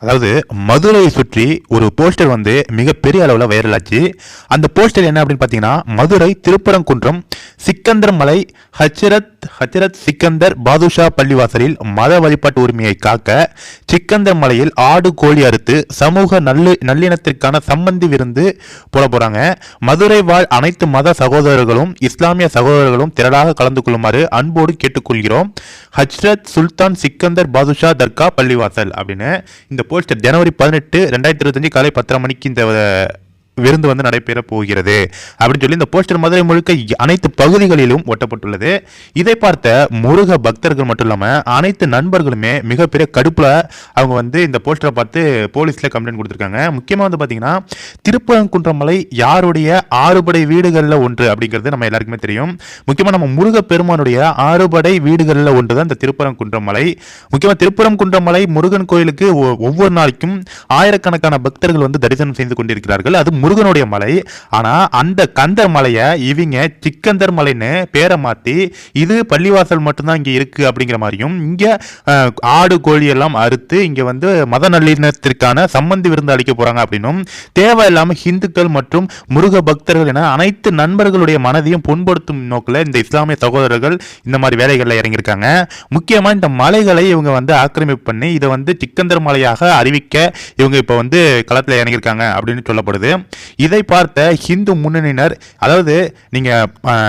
அதாவது மதுரையை சுற்றி ஒரு போஸ்டர் வந்து மிகப்பெரிய அளவில் வைரல் ஆச்சு. அந்த போஸ்டர் என்ன அப்படின்னு பார்த்தீங்கன்னா, மதுரை திருப்பரங்குன்றம் சிக்கந்தர் மலை ஹஜ்ரத் சிக்கந்தர் பாதுஷா பள்ளிவாசலில் மத வழிபாட்டு உரிமையை காக்க சிக்கந்தர் மலையில் ஆடு கோழி அறுத்து சமூக நல்லிணத்திற்கான சம்பந்தி விருந்து போட போறாங்க. மதுரை வாழ் அனைத்து மத சகோதரர்களும் இஸ்லாமிய சகோதரர்களும் திரளாக கலந்து கொள்ளுமாறு அன்போடு கேட்டுக்கொள்கிறோம். ஹஜ்ரத் சுல்தான் சிக்கந்தர் பாதுஷா தர்கா பள்ளிவாசல் அப்படின்னு இந்த போஸ்டர் ஜனவரி 18, 2025 காலை 10:30 மணிக்கு இந்த விருந்து வந்து நடைபெற போகிறது அப்படின்னு சொல்லி இந்த போஸ்டர் மதுரை முழுக்க அனைத்து பகுதிகளிலும் ஒட்டப்பட்டுள்ளது. இதை பார்த்த முருக பக்தர்கள் மட்டும் இல்லாமல் அனைத்து நண்பர்களுமே மிகப்பெரிய கடுப்பில் அவங்க வந்து இந்த போஸ்டரை பார்த்து போலீஸில் கம்ப்ளைண்ட் கொடுத்துருக்காங்க. முக்கியமாக வந்து பார்த்தீங்கன்னா, திருப்பரங்குன்றம் மலை யாருடைய ஆறுபடை வீடுகளில் ஒன்று அப்படிங்கிறது நம்ம எல்லாருக்குமே தெரியும். முக்கியமாக நம்ம முருக பெருமானுடைய ஆறுபடை வீடுகளில் ஒன்று தான் இந்த திருப்பரங்குன்றம் மலை. முக்கியமாக திருப்பரங்குன்றம் மலை முருகன் கோயிலுக்கு ஒவ்வொரு நாளைக்கும் ஆயிரக்கணக்கான பக்தர்கள் வந்து தரிசனம் செய்து கொண்டிருக்கிறார்கள். அது முருகனுடைய மலை. ஆனா அந்த கந்தர் மலையை இவங்க சிக்கந்தர் மலைன்னு பேரை மாத்தி இது பள்ளிவாசல் மட்டும்தான் இங்க இருக்கு அப்படிங்கிற மாதிரியும், இங்க ஆடு கோழி எல்லாம் அறுத்து இங்க வந்து மத நல்லிணத்திற்கான சம்பந்தி விருந்து அளிக்க போறாங்க அப்படின்னும், தேவையில்லாம இந்துக்கள் மற்றும் முருக பக்தர்கள் என அனைத்து நண்பர்களுடைய மனதையும் புண்படுத்தும் நோக்கில் இந்த இஸ்லாமிய சகோதரர்கள் இந்த மாதிரி வேலைகளில் இறங்கியிருக்காங்க. முக்கியமா இந்த மலைகளை இவங்க வந்து ஆக்கிரமிப்பு பண்ணி இதை வந்து சிக்கந்தர் மலையாக அறிவிக்க இவங்க இப்ப வந்து களத்தில் இறங்கியிருக்காங்க அப்படின்னு சொல்லப்படுது. இதை பார்த்த ஹிந்து முன்னணியினர், அதாவது நீங்க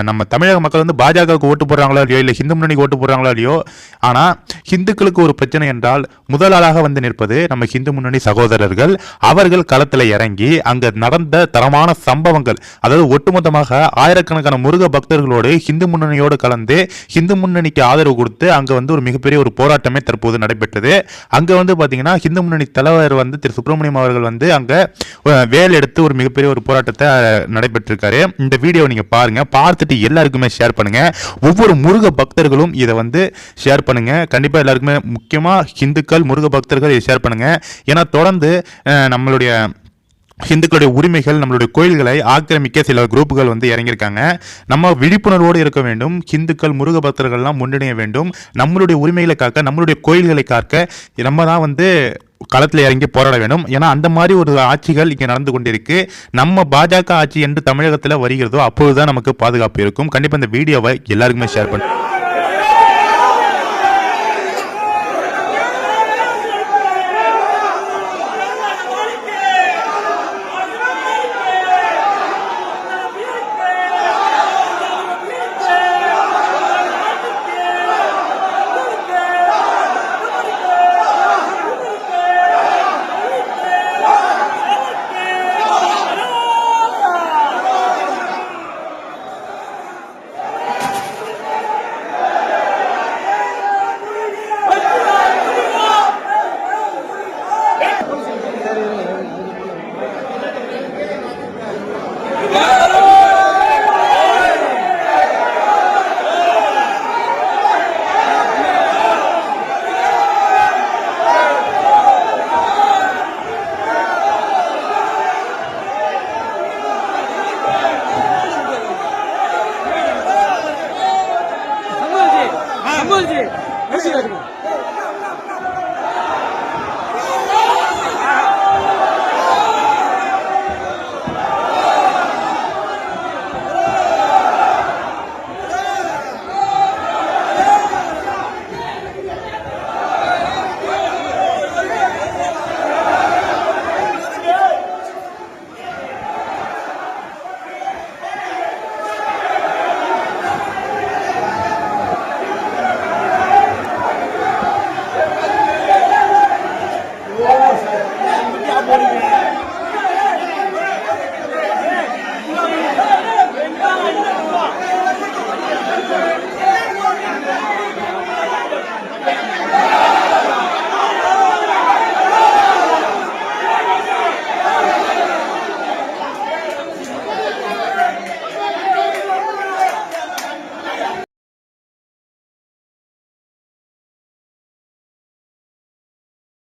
நம்ம தமிழக மக்கள் வந்து பாஜகவுக்கு ஓட்டு போடுறாங்களோ இல்லையோ, இல்லை ஹிந்து முன்னணிக்கு ஓட்டு போடுறாங்களோ இல்லையோ, ஆனா ஹிந்துக்களுக்கு ஒரு பிரச்சனை என்றால் முதலாளாக வந்து நிற்பது நம்ம ஹிந்து முன்னணி சகோதரர்கள். அவர்கள் களத்தில் இறங்கி அங்க நடந்த தரமான சம்பவங்கள், அதாவது ஒட்டுமொத்தமாக ஆயிரக்கணக்கான முருக பக்தர்களோடு ஹிந்து முன்னணியோடு கலந்து ஹிந்து முன்னணிக்கு ஆதரவு கொடுத்து அங்க வந்து ஒரு மிகப்பெரிய ஒரு போராட்டமே தற்போது நடைபெற்றது. அங்க வந்து பாத்தீங்கன்னா ஹிந்து முன்னணி தலைவர் வந்து திரு சுப்பிரமணியம் அவர்கள் வந்து அங்க வேல் எடுத்து ஒரு மிகப்பெரிய ஒரு போராட்டத்தை நடைபெற்றிருக்காரு. இந்த வீடியோ நீங்க பாருங்க, பார்த்துட்டு எல்லாருக்குமே ஷேர் பண்ணுங்க. ஒவ்வொரு முருக பக்தர்களும் இதை வந்து ஷேர் பண்ணுங்க. கண்டிப்பா எல்லாருக்குமே, முக்கியமா ஹிந்துக்கள் முருக பக்தர்கள் இதை ஷேர் பண்ணுங்க. ஏன்னா தொடர்ந்து நம்மளுடைய ஹிந்துக்களுடைய உரிமைகள், நம்மளுடைய கோயில்களை ஆக்கிரமிக்க சில குரூப்புகள் வந்து இறங்கியிருக்காங்க. நம்ம விழிப்புணர்வோடு இருக்க வேண்டும். ஹிந்துக்கள் முருக பக்தர்கள்லாம் முன்னணிய வேண்டும். நம்மளுடைய உரிமைகளை காக்க, நம்மளுடைய கோயில்களை காக்க நம்ம தான் வந்து களத்தில் இறங்கி போராட வேண்டும். ஏன்னா அந்த மாதிரி ஒரு ஆட்சிகள் இங்கே நடந்து கொண்டிருக்கு. நம்ம பாஜக ஆட்சி என்று தமிழகத்தில் வருகிறதோ அப்பொழுதுதான் நமக்கு பாதுகாப்பு இருக்கும். கண்டிப்பாக இந்த வீடியோவை எல்லாருக்குமே ஷேர் பண்ணுங்க.